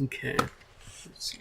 Okay. Let's see.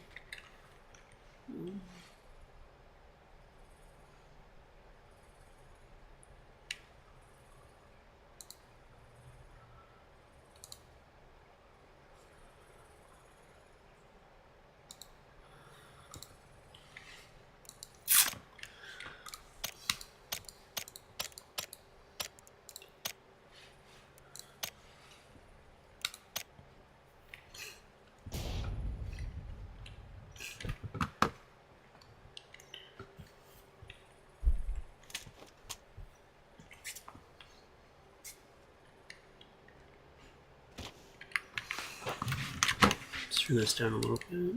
Let's turn this down a little bit.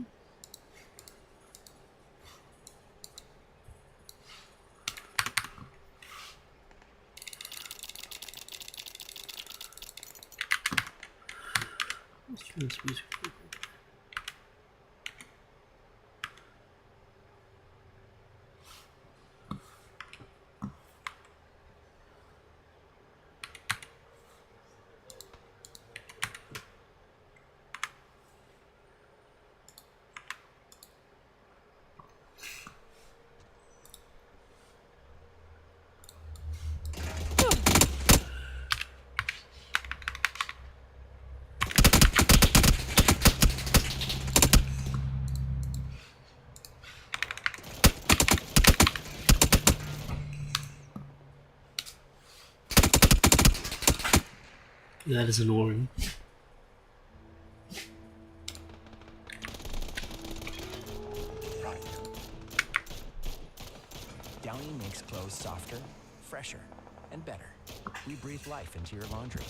Let's turn this music a little bit. That is annoying. Downy makes clothes softer, fresher, and better. We breathe life into your laundry.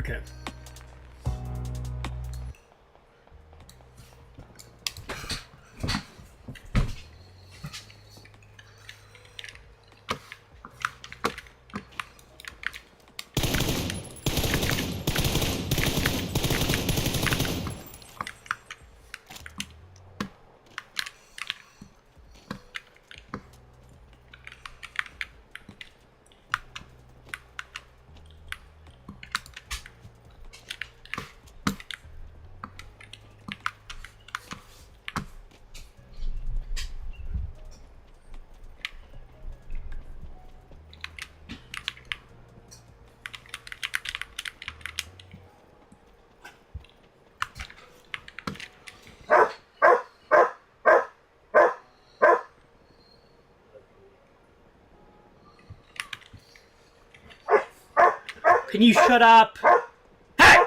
Okay. Can you shut up? Hey!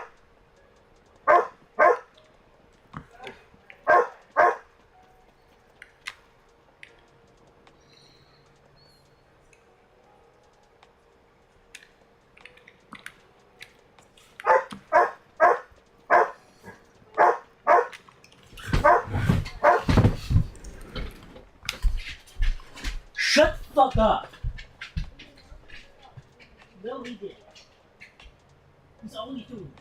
Shut the fuck up! No, he did. He's only doing this.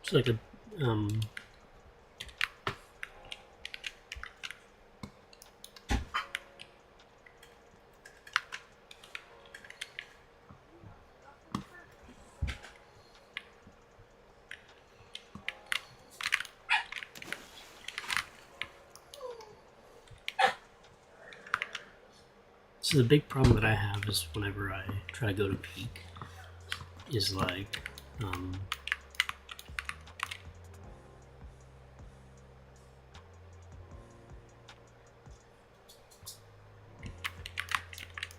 It's like a so the big problem that I have is whenever I try to go to peak is like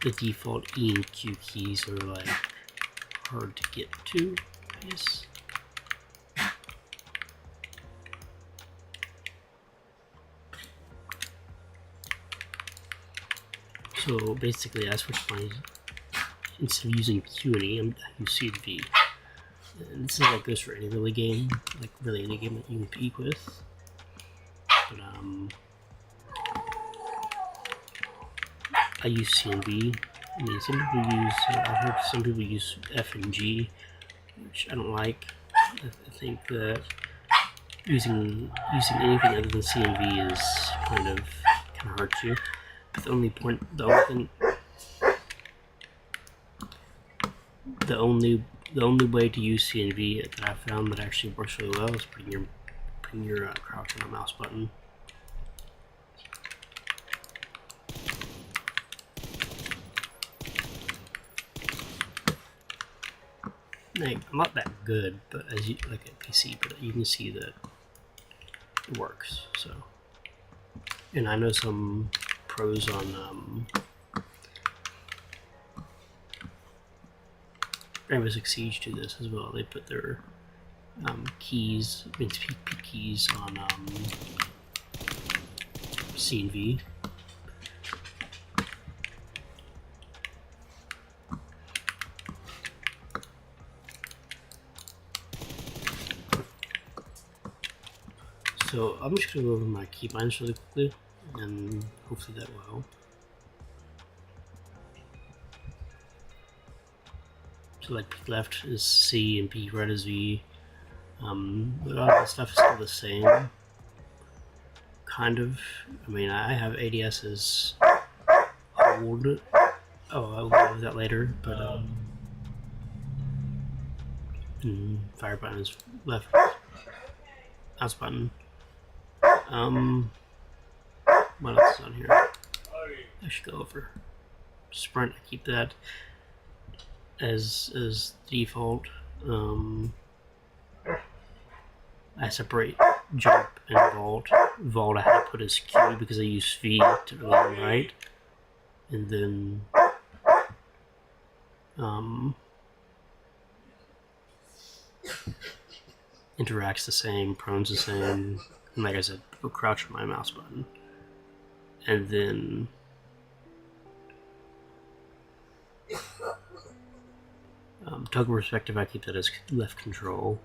the default E and Q keys are like hard to get to, I guess. So basically I switched my, instead of using Q and E, I use C and V. And this is like goes for any really game, like really any game that you can peak with. But I use C and V. I mean, some people use, I've heard some people use F and G, which I don't like. I think that using anything other than C and V is kind of hurts you. But the only way to use C and V that I found that actually works really well is putting your crouch on a mouse button. Like, I'm not that good, but as you like at PC, but you can see that it works. So, and I know some pros on Rainbow Six Siege do this as well. They put their keys, peak keys on C and V. So I'm just gonna go over my keybinds really quickly, and hopefully that will. So like peak left is C and peak right is V. A lot of the stuff is still the same, kind of. I mean, I have ADS as hold. Oh, I'll go over that later, but fire button is left. Mouse button. What else is on here? I should go over sprint. I keep that as default. I separate jump and vault. Vault I had to put as Q because I use V to the right, and then interacts the same, prone's the same. And like I said, go crouch on my mouse button, and then toggle perspective, I keep that as left control.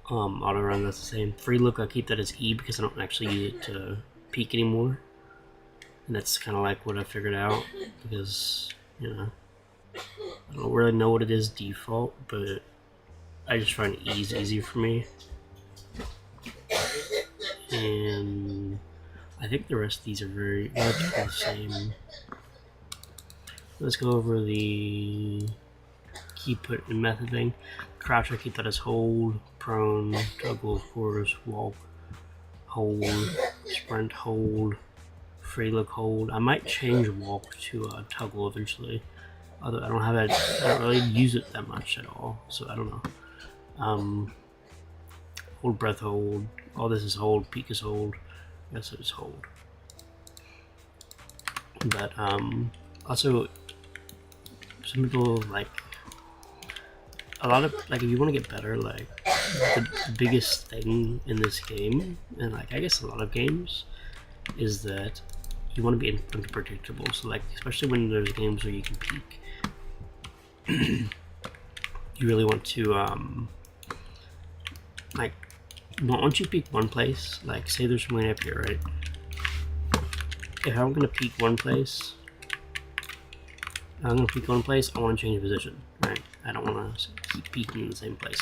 Auto run, that's the same. Free look, I keep that as E because I don't actually use it to peek anymore, and that's kind of like what I figured out because I don't really know what it is default, but I just find E is easier for me. And I think the rest of these are very relatively the same. Let's go over the key put and method thing. Crouch, I keep that as hold. Prone, toggle, of course. Walk, hold. Sprint, hold. Free look, hold. I might change walk to toggle eventually. Although I don't really use it that much at all, so I don't know. Hold breath, hold. All this is hold. Peak is hold. Yes, it is hold. But also, some people like a lot of like if you want to get better, like the biggest thing in this game, and like I guess a lot of games, is that you want to be unpredictable. So like especially when there's games where you can peak, you really want to like once you peak one place, like say there's something up here, right? If I'm gonna peak one place, I want to change position, right? I don't want to keep peeking in the same place.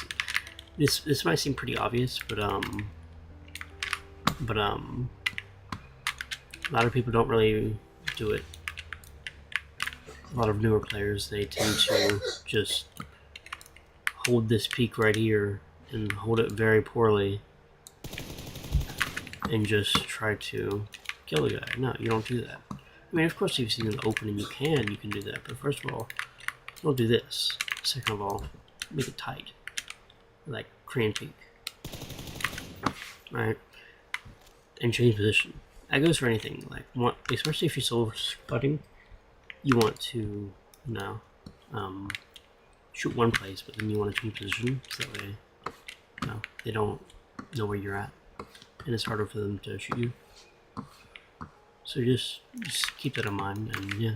This might seem pretty obvious, but a lot of people don't really do it. A lot of newer players, they tend to just hold this peak right here and hold it very poorly and just try to kill the guy. No, you don't do that. I mean, of course, if you've seen it open and you can do that, but first of all, don't do this. Second of all, make it tight. Like crane peak. Right? And change position. That goes for anything. Like, especially if you're solo putting, you want to, shoot one place, but then you want to change position, so that way, they don't know where you're at, and it's harder for them to shoot you. So just keep that in mind, and yeah.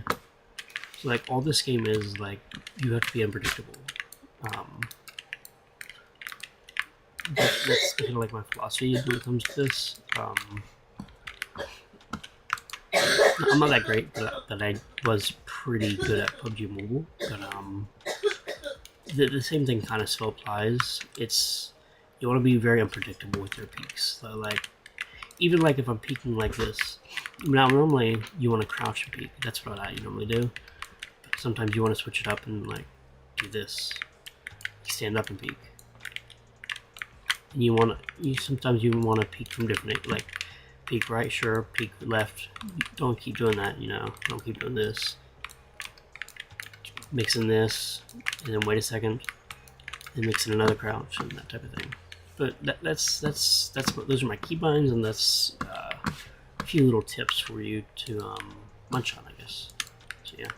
So like, all this game is like, you have to be unpredictable. That's kind of like my philosophy when it comes to this. I'm not that great, but I was pretty good at PUBG Mobile. But the same thing kind of still applies. You want to be very unpredictable with your peaks. So like, even like if I'm peeking like this, now normally you want to crouch and peek. That's what I normally do. But sometimes you want to switch it up and like do this, stand up and peek. And sometimes you want to peek from different, like peek right, sure, peek left. Don't keep doing that, Don't keep doing this. Mixing this, and then wait a second, then mix in another crouch and that type of thing. But those are my keybinds, and that's a few little tips for you to munch on, I guess. So yeah.